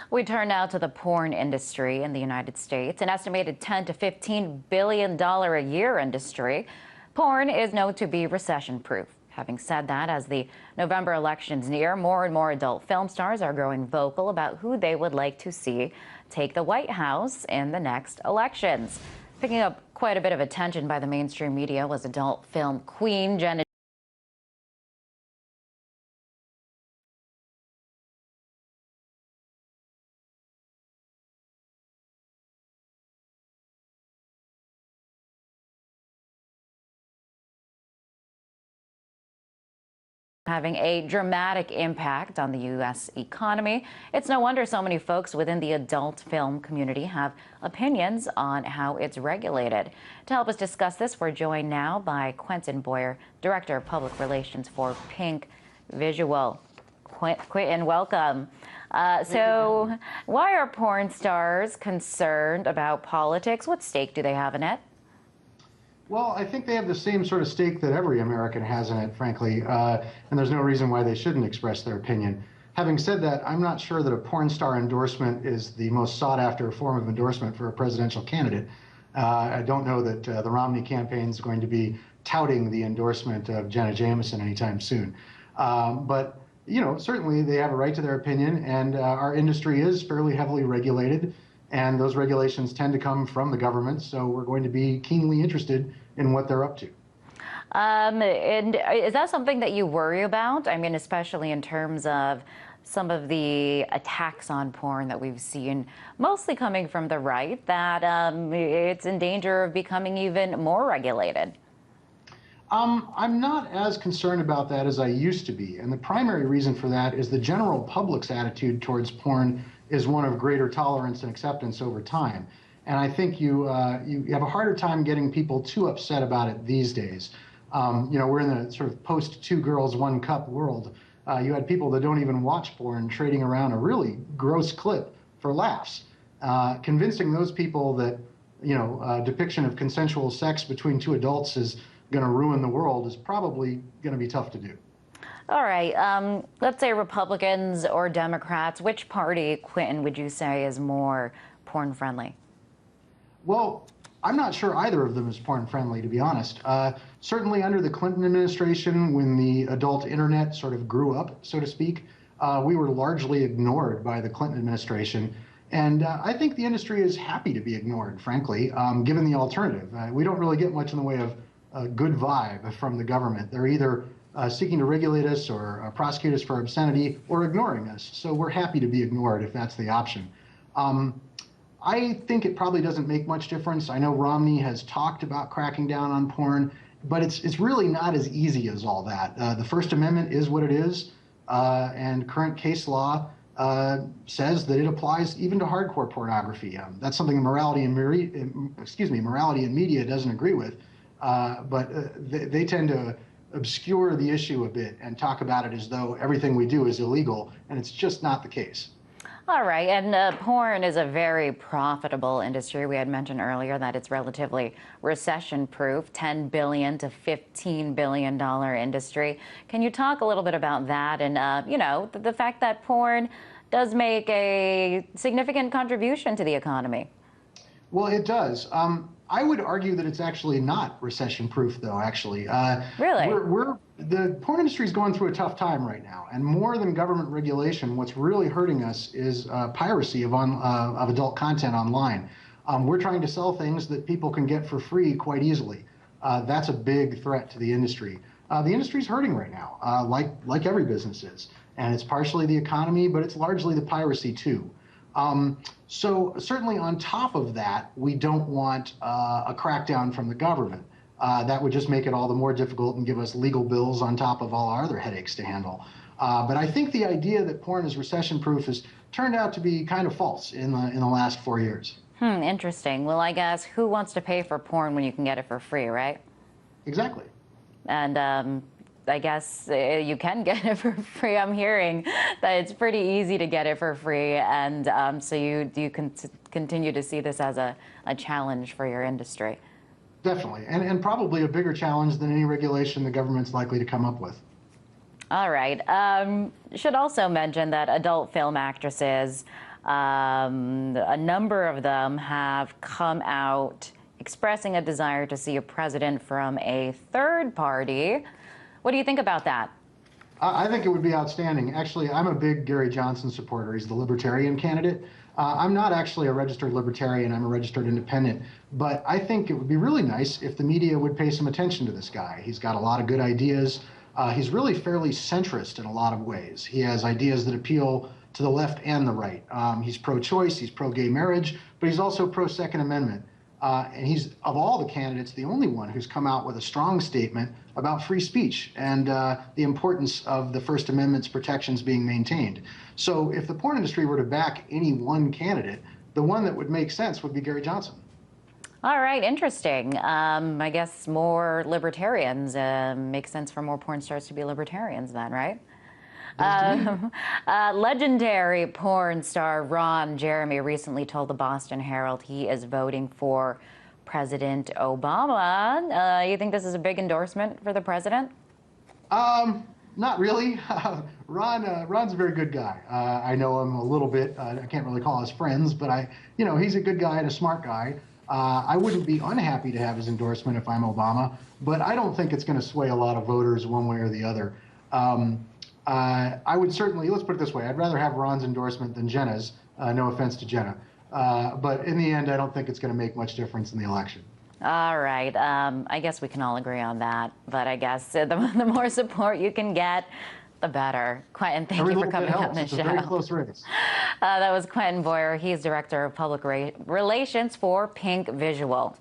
We turn now to the porn industry in the United States, an estimated $10 to $15 billion a year industry. Porn is known to be recession-proof. Having said that, as the November elections near, more and more adult film stars are growing vocal about who they would like to see take the White House in the next elections. Picking up quite a bit of attention by the mainstream media was adult film queen Jenna having a dramatic impact on the U.S. economy. It's no wonder so many folks within the adult film community have opinions on how it's regulated. To help us discuss this, we're joined now by Quentin Boyer, Director of Public Relations for Pink Visual. Quentin, welcome. So why are porn stars concerned about politics? What stake do they have in it? Well, I think they have the same sort of stake that every American has in it, frankly, and there's no reason why they shouldn't express their opinion. Having said that, I'm not sure that a porn star endorsement is the most sought-after form of endorsement for a presidential candidate. I don't know that the Romney campaign is going to be touting the endorsement of Jenna Jameson anytime soon. But, you know, certainly they have a right to their opinion, and our industry is fairly heavily regulated. And those regulations tend to come from the government, so we're going to be keenly interested in what they're up to. And is that something that you worry about? I mean, especially in terms of some of the attacks on porn that we've seen, mostly coming from the right, that it's in danger of becoming even more regulated. I'm not as concerned about that as I used to be, and the primary reason for that is the general public's attitude towards porn is one of greater tolerance and acceptance over time. And I think you have a harder time getting people too upset about it these days. You know, we're in the sort of post two girls, one cup world. You had people that don't even watch porn trading around a really gross clip for laughs. Convincing those people that, you know, depiction of consensual sex between two adults is going to ruin the world is probably going to be tough to do. All right. Let's say Republicans or Democrats. Which party, Quentin, would you say is more porn friendly? Well, I'm not sure either of them is porn friendly, to be honest. Certainly under the Clinton administration, when the adult internet sort of grew up, so to speak, we were largely ignored by the Clinton administration. And I think the industry is happy to be ignored, frankly, given the alternative. We don't really get much in the way of a good vibe from the government. They're either seeking to regulate us or prosecute us for obscenity or ignoring us. So we're happy to be ignored if that's the option. I think it probably doesn't make much difference. I know Romney has talked about cracking down on porn, but it's really not as easy as all that. The First Amendment is what it is, and current case law says that it applies even to hardcore pornography. That's something morality and media doesn't agree with, but they tend to obscure the issue a bit and talk about it as though everything we do is illegal, and it's just not the case. All right, and porn is a very profitable industry. We had mentioned earlier that it's relatively recession-proof, $10 billion to $15 billion industry. Can you talk a little bit about that and, you know, the fact that porn does make a significant contribution to the economy? Well, it does. I would argue that it's actually not recession-proof, though, actually. Really? The porn industry is going through a tough time right now, and more than government regulation, what's really hurting us is piracy of adult content online. We're trying to sell things that people can get for free quite easily. That's a big threat to the industry. The industry's hurting right now, like every business is, and it's partially the economy, but it's largely the piracy, too. So certainly on top of that, we don't want a crackdown from the government. That would just make it all the more difficult and give us legal bills on top of all our other headaches to handle. But I think the idea that porn is recession-proof has turned out to be kind of false in the last 4 years. Interesting. Well, I guess who wants to pay for porn when you can get it for free, right? Exactly. And I guess you can get it for free. I'm hearing that it's pretty easy to get it for free, and so you can continue to see this as a challenge for your industry. Definitely, and probably a bigger challenge than any regulation the government's likely to come up with. All right. Should also mention that adult film actresses A number of them have come out expressing a desire to see a president from a third party. What do you think about that? I think it would be outstanding. Actually, I'm a big Gary Johnson supporter. He's the Libertarian candidate. I'm not actually a registered Libertarian. I'm a registered Independent. But I think it would be really nice if the media would pay some attention to this guy. He's got a lot of good ideas. He's really fairly centrist in a lot of ways. He has ideas that appeal to the left and the right. He's pro-choice, he's pro-gay marriage, but he's also pro-Second Amendment. And he's, of all the candidates, the only one who's come out with a strong statement about free speech and the importance of the First Amendment's protections being maintained. So if the porn industry were to back any one candidate, the one that would make sense would be Gary Johnson. All right, interesting. I guess more libertarians make sense for more porn stars to be libertarians then, right? Legendary porn star Ron Jeremy recently told the Boston Herald he is voting for President Obama. You think this is a big endorsement for the president? Not really. Ron's a very good guy. I know him a little bit. I can't really call us friends, but he's a good guy and a smart guy. I wouldn't be unhappy to have his endorsement if I'm Obama, but I don't think it's going to sway a lot of voters one way or the other. I would certainly, let's put it this way, I'd rather have Ron's endorsement than Jenna's, no offense to Jenna. But in the end, I don't think it's going to make much difference in the election. All right. I guess we can all agree on that. But I guess the more support you can get, the better. Quentin, thank you for coming on the show. It's a very close race. That was Quentin Boyer. He's Director of Public Relations for Pink Visual.